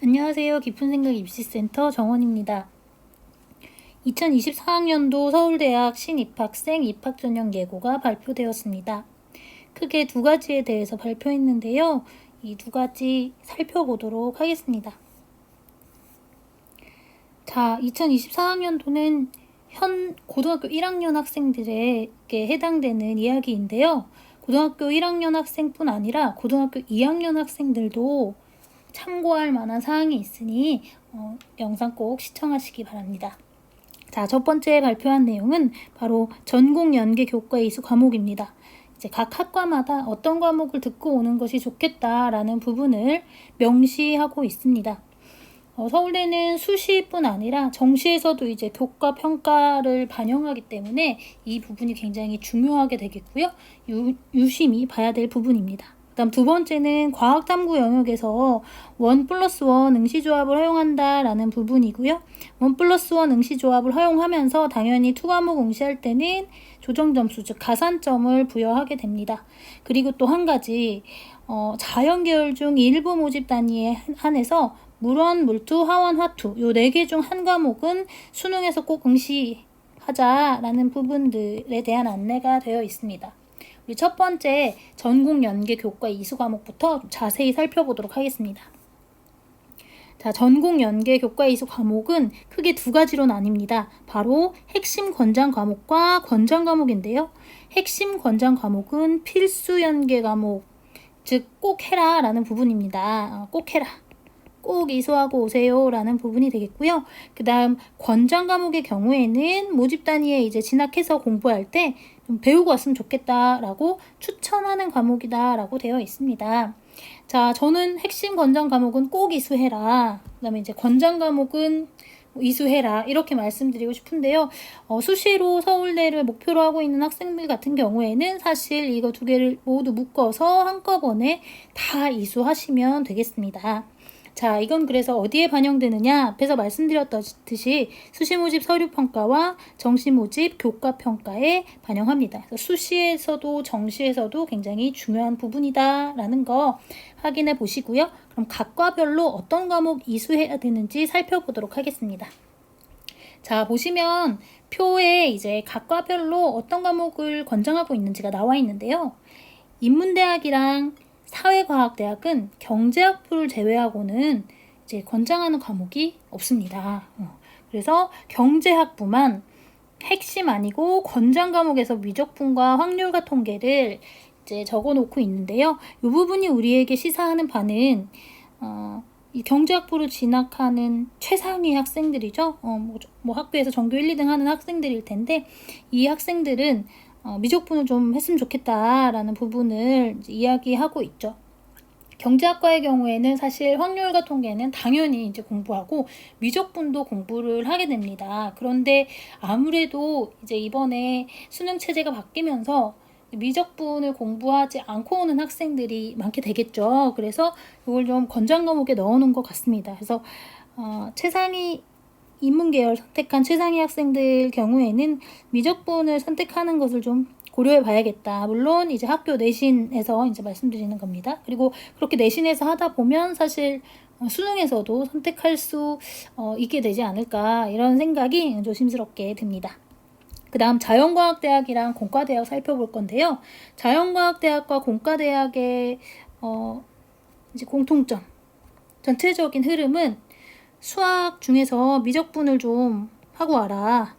안녕하세요. 깊은 생각 입시센터 정원입니다. 2024학년도 서울대학 신입학생 입학전형 예고가 발표되었습니다. 크게 두 가지에 대해서 발표했는데요. 이 두 가지 살펴보도록 하겠습니다. 자, 2024학년도는 현 고등학교 1학년 학생들에게 해당되는 이야기인데요. 고등학교 1학년 학생뿐 아니라 고등학교 2학년 학생들도 참고할 만한 사항이 있으니 영상 꼭 시청하시기 바랍니다. 자, 첫 번째 발표한 내용은 바로 전공 연계 교과 이수 과목입니다. 이제 각 학과마다 어떤 과목을 듣고 오는 것이 좋겠다라는 부분을 명시하고 있습니다. 서울대는 수시뿐 아니라 정시에서도 이제 교과 평가를 반영하기 때문에 이 부분이 굉장히 중요하게 되겠고요. 유심히 봐야 될 부분입니다. 그다음 두 번째는 과학탐구 영역에서 1+1 응시조합을 허용한다라는 부분이고요. 1+1 응시조합을 허용하면서 당연히 2과목 응시할 때는 조정점수, 즉 가산점을 부여하게 됩니다. 그리고 또 한 가지 자연계열 중 일부 모집 단위에 한해서 물원, 물투, 하원, 화투 요 4개 중 한 과목은 수능에서 꼭 응시하자라는 부분들에 대한 안내가 되어 있습니다. 우리 첫 번째 전공 연계 교과 이수 과목부터 자세히 살펴보도록 하겠습니다. 자, 전공 연계 교과 이수 과목은 크게 두 가지로 나뉩니다. 바로 핵심 권장 과목과 권장 과목인데요. 핵심 권장 과목은 필수 연계 과목, 즉 꼭 해라 라는 부분입니다. 꼭 해라. 꼭 이수하고 오세요 라는 부분이 되겠고요. 그 다음 권장 과목의 경우에는 모집 단위에 이제 진학해서 공부할 때 좀 배우고 왔으면 좋겠다라고 추천하는 과목이다라고 되어 있습니다. 자, 저는 핵심 권장 과목은 꼭 이수해라. 그 다음에 이제 권장 과목은 이수해라 이렇게 말씀드리고 싶은데요. 수시로 서울대를 목표로 하고 있는 학생들 같은 경우에는 사실 이거 두 개를 모두 묶어서 한꺼번에 다 이수하시면 되겠습니다. 자, 이건 그래서 어디에 반영되느냐? 앞에서 말씀드렸듯이 수시 모집 서류 평가와 정시 모집 교과 평가에 반영합니다. 그래서 수시에서도 정시에서도 굉장히 중요한 부분이다라는 거 확인해 보시고요. 그럼 각 과별로 어떤 과목 이수해야 되는지 살펴보도록 하겠습니다. 자, 보시면 표에 이제 각 과별로 어떤 과목을 권장하고 있는지가 나와 있는데요. 인문대학이랑 사회과학대학은 경제학부를 제외하고는 이제 권장하는 과목이 없습니다. 그래서 경제학부만 핵심 아니고 권장 과목에서 미적분과 확률과 통계를 이제 적어놓고 있는데요. 이 부분이 우리에게 시사하는 바는 이 경제학부로 진학하는 최상위 학생들이죠. 뭐 학교에서 전교 1, 2등 하는 학생들일 텐데 이 학생들은 미적분을 좀 했으면 좋겠다라는 부분을 이야기하고 있죠. 경제학과의 경우에는 사실 확률과 통계는 당연히 이제 공부하고 미적분도 공부를 하게 됩니다. 그런데 아무래도 이제 이번에 수능 체제가 바뀌면서 미적분을 공부하지 않고 오는 학생들이 많게 되겠죠. 그래서 이걸 좀 권장 과목에 넣어놓은 것 같습니다. 그래서 최상위 인문계열 선택한 최상위 학생들 경우에는 미적분을 선택하는 것을 좀 고려해 봐야겠다. 물론 이제 학교 내신에서 이제 말씀드리는 겁니다. 그리고 그렇게 내신에서 하다 보면 사실 수능에서도 선택할 수 있게 되지 않을까 이런 생각이 조심스럽게 듭니다. 그 다음 자연과학대학이랑 공과대학 살펴볼 건데요. 자연과학대학과 공과대학의 이제 공통점, 전체적인 흐름은 수학 중에서 미적분을 좀 하고 와라.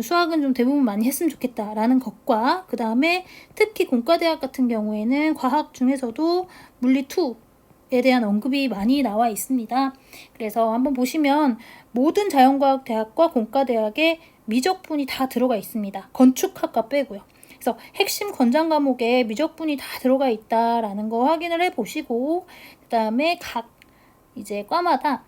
수학은 좀 대부분 많이 했으면 좋겠다라는 것과 그 다음에 특히 공과대학 같은 경우에는 과학 중에서도 물리2에 대한 언급이 많이 나와 있습니다. 그래서 한번 보시면 모든 자연과학대학과 공과대학에 미적분이 다 들어가 있습니다. 건축학과 빼고요. 그래서 핵심 권장 과목에 미적분이 다 들어가 있다라는 거 확인을 해 보시고 그 다음에 각 이제 과마다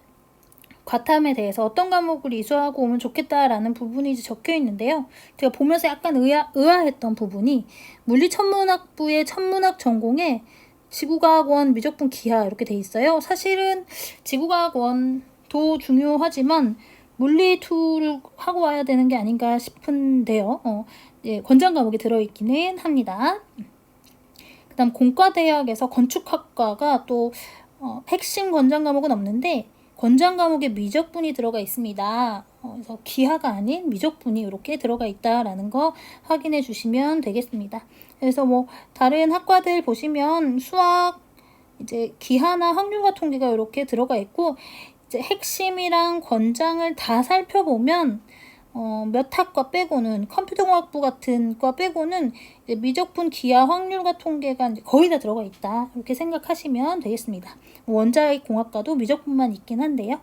과탐에 대해서 어떤 과목을 이수하고 오면 좋겠다라는 부분이 이제 적혀 있는데요. 제가 보면서 약간 의아했던 부분이 물리천문학부의 천문학 전공에 지구과학원 미적분 기하 이렇게 돼 있어요. 사실은 지구과학원도 중요하지만 물리2를 하고 와야 되는 게 아닌가 싶은데요. 예, 권장 과목에 들어있기는 합니다. 그 다음 공과대학에서 건축학과가 또 핵심 권장 과목은 없는데 권장 과목에 미적분이 들어가 있습니다. 그래서 기하가 아닌 미적분이 이렇게 들어가 있다라는 거 확인해 주시면 되겠습니다. 그래서 뭐 다른 학과들 보시면 수학 이제 기하나 확률과 통계가 이렇게 들어가 있고 이제 핵심이랑 권장을 다 살펴보면 몇 학과 빼고는 컴퓨터공학부 같은 과 빼고는 이제 미적분, 기하, 확률과 통계가 이제 거의 다 들어가 있다. 이렇게 생각하시면 되겠습니다. 원자의 공학과도 미적분만 있긴 한데요.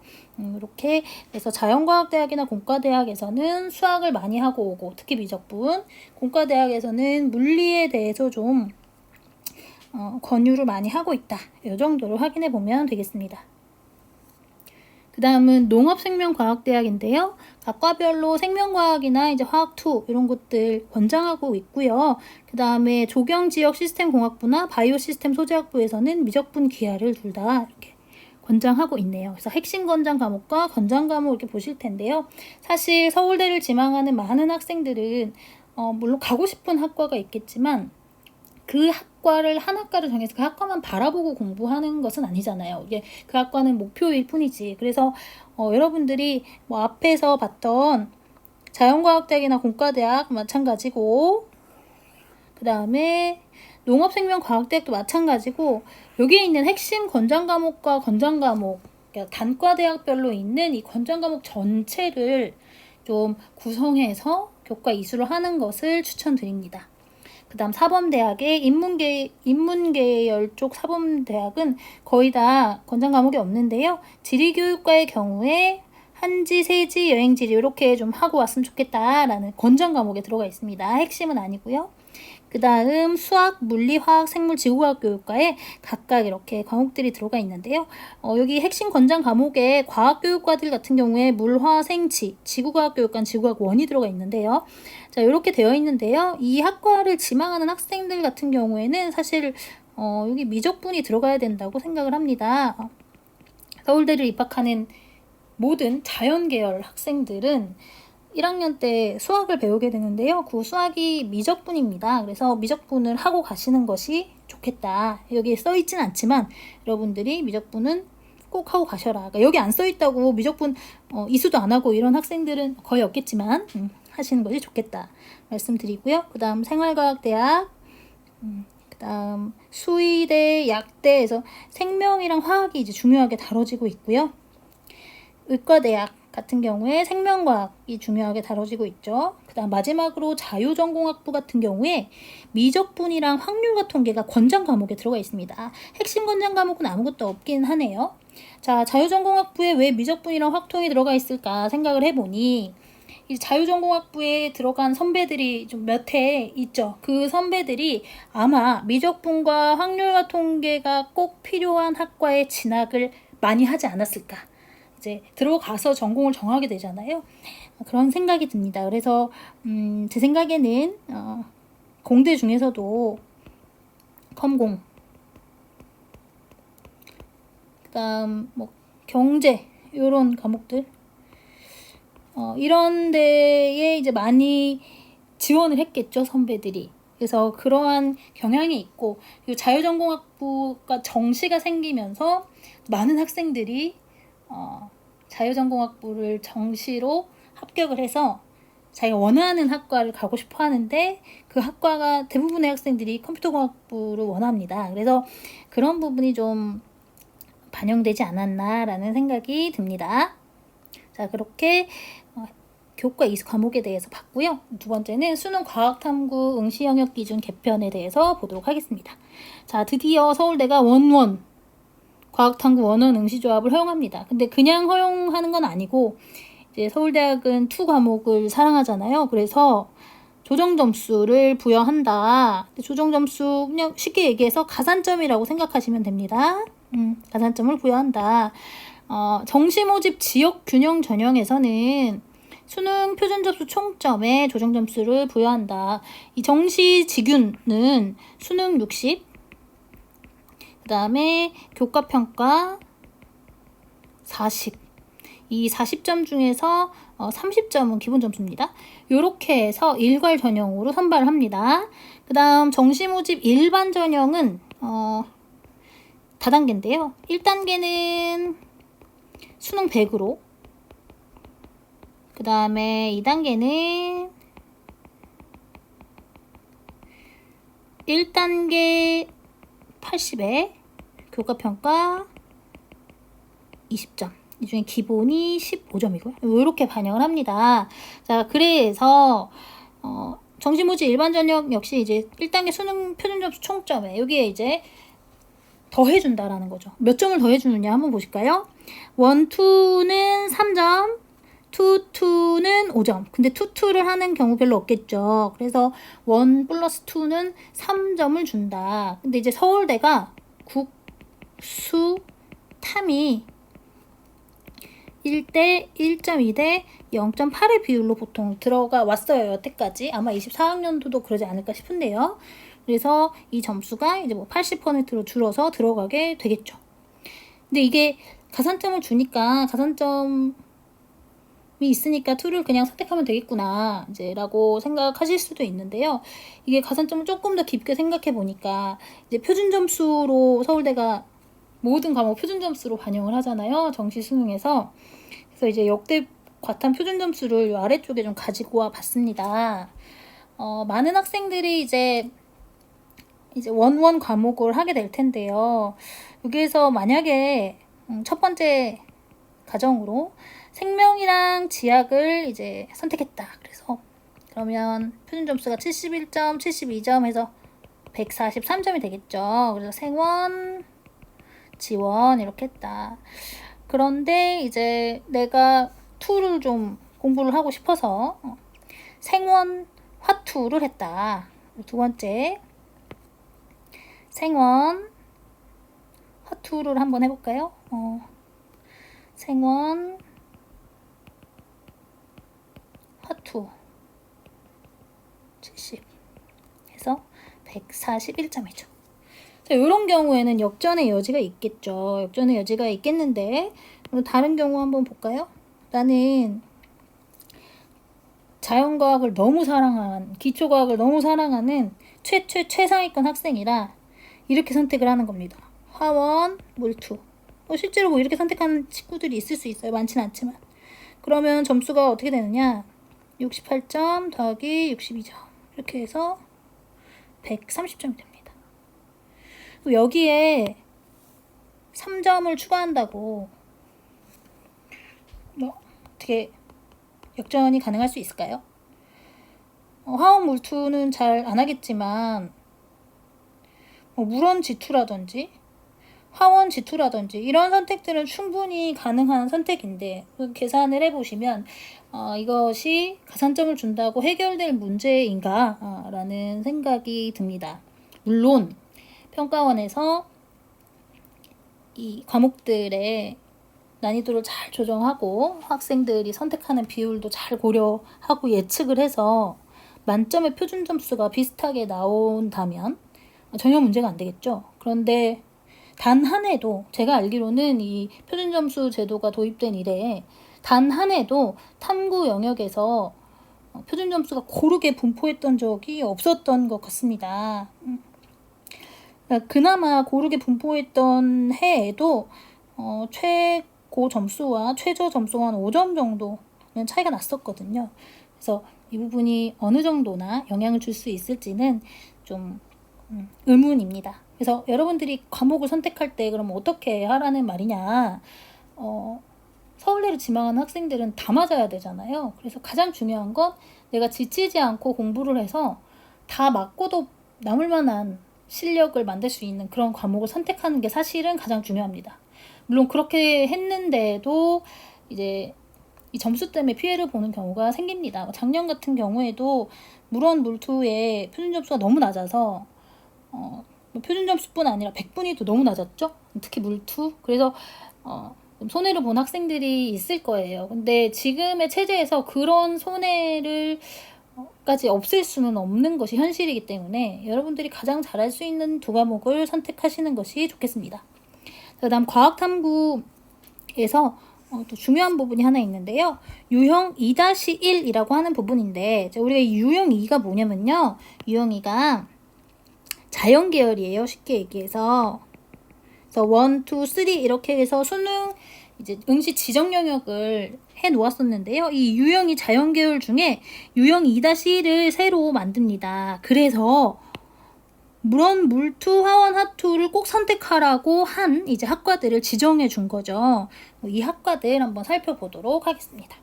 이렇게 해서 자연과학대학이나 공과대학에서는 수학을 많이 하고 오고 특히 미적분, 공과대학에서는 물리에 대해서 좀 권유를 많이 하고 있다. 이 정도로 확인해 보면 되겠습니다. 그 다음은 농업생명과학대학인데요. 각 과별로 생명과학이나 이제 화학2 이런 것들 권장하고 있고요. 그 다음에 조경지역시스템공학부나 바이오시스템 소재학부에서는 미적분 기하를 둘 다 이렇게 권장하고 있네요. 그래서 핵심 권장 과목과 권장 과목 이렇게 보실 텐데요. 사실 서울대를 지망하는 많은 학생들은 물론 가고 싶은 학과가 있겠지만 그 학과를 한 학과를 정해서 그 학과만 바라보고 공부하는 것은 아니잖아요. 이게 그 학과는 목표일 뿐이지. 그래서 여러분들이 뭐 앞에서 봤던 자연과학대학이나 공과대학 마찬가지고 그 다음에 농업생명과학대학도 마찬가지고 여기에 있는 핵심 권장 과목과 권장 과목 그러니까 단과대학별로 있는 이 권장 과목 전체를 좀 구성해서 교과 이수를 하는 것을 추천드립니다. 그 다음 사범대학의 인문계열 쪽 사범대학은 거의 다 권장 과목이 없는데요. 지리교육과의 경우에 한지, 세지, 여행지리 이렇게 좀 하고 왔으면 좋겠다라는 권장 과목에 들어가 있습니다. 핵심은 아니고요. 그 다음 수학, 물리, 화학, 생물, 지구과학 교육과에 각각 이렇게 과목들이 들어가 있는데요. 여기 핵심 권장 과목에 과학교육과들 같은 경우에 물, 화, 생, 지, 지구과학 교육과는 지구과학 1이 들어가 있는데요. 자, 이렇게 되어 있는데요. 이 학과를 지망하는 학생들 같은 경우에는 사실 여기 미적분이 들어가야 된다고 생각을 합니다. 서울대를 입학하는 모든 자연계열 학생들은 1학년 때 수학을 배우게 되는데요. 그 수학이 미적분입니다. 그래서 미적분을 하고 가시는 것이 좋겠다. 여기에 써있진 않지만 여러분들이 미적분은 꼭 하고 가셔라. 그러니까 여기 안 써있다고 미적분 이수도 안 하고 이런 학생들은 거의 없겠지만 하시는 것이 좋겠다 말씀드리고요. 그 다음 생활과학대학 그 다음 수의대, 약대에서 생명이랑 화학이 이제 중요하게 다뤄지고 있고요. 의과대학 같은 경우에 생명과학이 중요하게 다뤄지고 있죠. 그 다음 마지막으로 자유전공학부 같은 경우에 미적분이랑 확률과 통계가 권장 과목에 들어가 있습니다. 핵심 권장 과목은 아무것도 없긴 하네요. 자, 자유전공학부에 왜 미적분이랑 확통이 들어가 있을까 생각을 해보니 이 자유전공학부에 들어간 선배들이 좀 몇 해 있죠. 그 선배들이 아마 미적분과 확률과 통계가 꼭 필요한 학과에 진학을 많이 하지 않았을까. 이제 들어가서 전공을 정하게 되잖아요. 그런 생각이 듭니다. 그래서 제 생각에는 공대 중에서도 컴공, 그다음 뭐 경제 이런 과목들 이런 데에 이제 많이 지원을 했겠죠, 선배들이. 그래서 그러한 경향이 있고 자유전공학부가 정시가 생기면서 많은 학생들이 자유전공학부를 정시로 합격을 해서 자기가 원하는 학과를 가고 싶어 하는데 그 학과가 대부분의 학생들이 컴퓨터공학부를 원합니다. 그래서 그런 부분이 좀 반영되지 않았나라는 생각이 듭니다. 자, 그렇게 교과 이수 과목에 대해서 봤고요. 두 번째는 수능 과학탐구 응시 영역 기준 개편에 대해서 보도록 하겠습니다. 자, 드디어 서울대가 원원 과학탐구 원원 응시조합을 허용합니다. 근데 그냥 허용하는 건 아니고 이제 서울대학은 2 과목을 사랑하잖아요. 그래서 조정 점수를 부여한다. 조정 점수 그냥 쉽게 얘기해서 가산점이라고 생각하시면 됩니다. 가산점을 부여한다. 정시 모집 지역 균형 전형에서는 수능 표준 접수 총점에 조정 점수를 부여한다. 이 정시 지균은 수능 60, 그 다음에 교과평가 40. 이 40점 중에서 30점은 기본 점수입니다. 이렇게 해서 일괄 전형으로 선발을 합니다. 그 다음 정시 모집 일반 전형은 다단계인데요. 1단계는 수능 100으로, 그 다음에 2단계는 1단계 80에 교과평가 20점, 이 중에 기본이 15점이고요. 이렇게 반영을 합니다. 자, 그래서 정시모집 일반전형 역시 이제 1단계 수능 표준점수 총점에 여기에 이제 더해준다라는 거죠. 몇 점을 더해주느냐 한번 보실까요? 1, 2는 3점, 2, 2는 5점. 근데 2, 2를 하는 경우 별로 없겠죠. 그래서 1 플러스 2는 3점을 준다. 근데 이제 서울대가 국, 수, 탐이 1대 1.2대 0.8의 비율로 보통 들어가 왔어요. 여태까지. 아마 24학년도도 그러지 않을까 싶은데요. 그래서 이 점수가 이제 뭐 80%로 줄어서 들어가게 되겠죠. 근데 이게 가산점을 주니까 가산점이 있으니까 2를 그냥 선택하면 되겠구나 이제 라고 생각하실 수도 있는데요. 이게 가산점을 조금 더 깊게 생각해 보니까 이제 표준점수로 서울대가 모든 과목 표준점수로 반영을 하잖아요. 정시 수능에서. 그래서 이제 역대 과탐 표준점수를 이 아래쪽에 좀 가지고 와 봤습니다. 많은 학생들이 이제 원원 과목을 하게 될 텐데요. 여기에서 만약에 첫 번째 가정으로 생명이랑 지학을 이제 선택했다. 그래서 그러면 표준점수가 71점, 72점 해서 143점이 되겠죠. 그래서 생원, 지원 이렇게 했다. 그런데 이제 내가 투를 좀 공부를 하고 싶어서 생원 화투를 했다. 두 번째 생원 화투를 한번 해볼까요? 생원 화투 70 해서 141점이죠. 자, 이런 경우에는 역전의 여지가 있겠죠. 역전의 여지가 있겠는데 다른 경우 한번 볼까요? 나는 자연과학을 너무 사랑한, 기초과학을 너무 사랑하는 최상위권 학생이라 이렇게 선택을 하는 겁니다. 화원, 몰투. 실제로 뭐 이렇게 선택하는 친구들이 있을 수 있어요. 많지는 않지만. 그러면 점수가 어떻게 되느냐? 68점 더하기 62점. 이렇게 해서 130점이 됩니다. 여기에 3점을 추가한다고 뭐 어떻게 역전이 가능할 수 있을까요? 화원 몰투는 잘 안 하겠지만 물원 지투라든지 화원 지투라든지 이런 선택들은 충분히 가능한 선택인데 계산을 해보시면 이것이 가산점을 준다고 해결될 문제인가 라는 생각이 듭니다. 물론 평가원에서 이 과목들의 난이도를 잘 조정하고 학생들이 선택하는 비율도 잘 고려하고 예측을 해서 만점의 표준 점수가 비슷하게 나온다면 전혀 문제가 안 되겠죠. 그런데 단 한 해도 제가 알기로는 이 표준 점수 제도가 도입된 이래 단 한 해도 탐구 영역에서 표준 점수가 고르게 분포했던 적이 없었던 것 같습니다. 그나마 고르게 분포했던 해에도 최고 점수와 최저 점수가 한 5점 정도는 차이가 났었거든요. 그래서 이 부분이 어느 정도나 영향을 줄 수 있을지는 좀 의문입니다. 그래서 여러분들이 과목을 선택할 때 그럼 어떻게 하라는 말이냐. 서울대를 지망하는 학생들은 다 맞아야 되잖아요. 그래서 가장 중요한 건 내가 지치지 않고 공부를 해서 다 맞고도 남을 만한 실력을 만들 수 있는 그런 과목을 선택하는 게 사실은 가장 중요합니다. 물론 그렇게 했는데도 이제 이 점수 때문에 피해를 보는 경우가 생깁니다. 작년 같은 경우에도 물원 물투의 표준 점수가 너무 낮아서 표준 점수뿐 아니라 100분위도 너무 낮았죠. 특히 물투. 그래서 손해를 본 학생들이 있을 거예요. 근데 지금의 체제에서 그런 손해를 까지 없앨 수는 없는 것이 현실이기 때문에 여러분들이 가장 잘할 수 있는 두 과목을 선택하시는 것이 좋겠습니다. 그 다음 과학탐구에서 또 중요한 부분이 하나 있는데요. 유형 2-1이라고 하는 부분인데 우리가 이 유형 2가 뭐냐면요. 유형 2가 자연계열이에요. 쉽게 얘기해서 그래서 1, 2, 3 이렇게 해서 수능 이제 응시 지정 영역을 해 놓았었는데요. 이 유형이 자연계열 중에 유형 2-1을 새로 만듭니다. 그래서 물원, 물투, 화원, 화투를 꼭 선택하라고 한 이제 학과들을 지정해 준 거죠. 이 학과들 한번 살펴보도록 하겠습니다.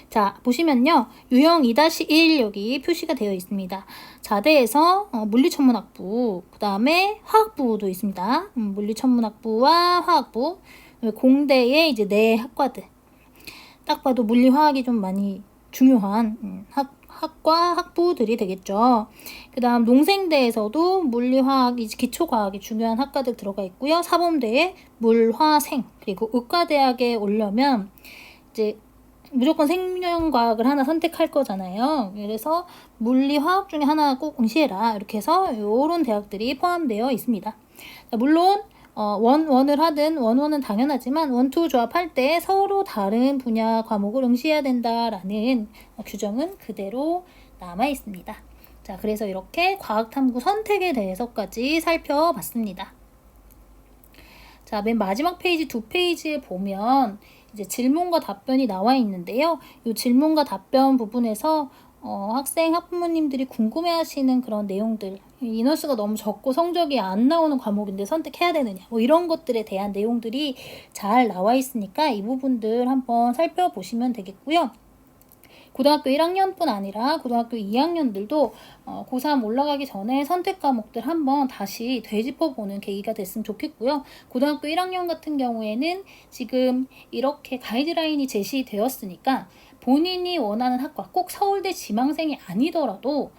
자, 보시면요. 유형 2-1 여기 표시가 되어 있습니다. 자대에서 물리천문학부, 그 다음에 화학부도 있습니다. 물리천문학부와 화학부, 공대의 이제 네 학과들. 딱 봐도 물리화학이 좀 많이 중요한 학과, 학부들이 되겠죠. 그 다음 농생대에서도 물리화학, 기초과학이 중요한 학과들 들어가 있고요. 사범대에 물화생, 그리고 의과대학에 오려면 이제 무조건 생명과학을 하나 선택할 거잖아요. 그래서 물리화학 중에 하나 꼭 응시해라. 이렇게 해서 이런 대학들이 포함되어 있습니다. 물론 원을 하든 원은 당연하지만 원투 조합할 때 서로 다른 분야 과목을 응시해야 된다라는 규정은 그대로 남아 있습니다. 자, 그래서 이렇게 과학탐구 선택에 대해서까지 살펴봤습니다. 자, 맨 마지막 페이지 2페이지에 보면 이제 질문과 답변이 나와 있는데요. 이 질문과 답변 부분에서 학생, 학부모님들이 궁금해하시는 그런 내용들, 인원수가 너무 적고 성적이 안 나오는 과목인데 선택해야 되느냐, 뭐 이런 것들에 대한 내용들이 잘 나와 있으니까 이 부분들 한번 살펴보시면 되겠고요. 고등학교 1학년뿐 아니라 고등학교 2학년들도 고3 올라가기 전에 선택 과목들 한번 다시 되짚어보는 계기가 됐으면 좋겠고요. 고등학교 1학년 같은 경우에는 지금 이렇게 가이드라인이 제시되었으니까 본인이 원하는 학과, 꼭 서울대 지망생이 아니더라도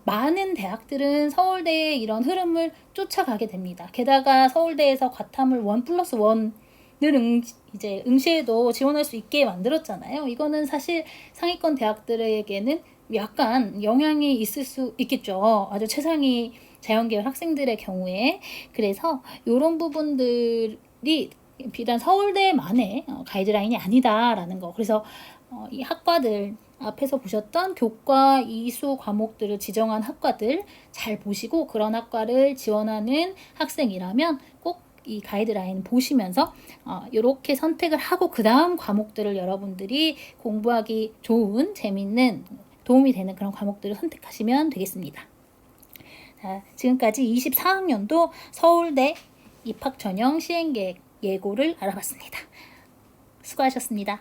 많은 대학들은 서울대의 이런 흐름을 쫓아가게 됩니다. 게다가 서울대에서 과탐을 1+1 늘 이제 응시에도 지원할 수 있게 만들었잖아요. 이거는 사실 상위권 대학들에게는 약간 영향이 있을 수 있겠죠. 아주 최상위 자연계열 학생들의 경우에. 그래서 이런 부분들이 비단 서울대만의 가이드라인이 아니다라는 거. 그래서 이 학과들 앞에서 보셨던 교과, 이수 과목들을 지정한 학과들 잘 보시고 그런 학과를 지원하는 학생이라면 꼭 이 가이드라인 보시면서 이렇게 선택을 하고 그 다음 과목들을 여러분들이 공부하기 좋은, 재밌는, 도움이 되는 그런 과목들을 선택하시면 되겠습니다. 자, 지금까지 24학년도 서울대 입학 전형 시행계획 예고를 알아봤습니다. 수고하셨습니다.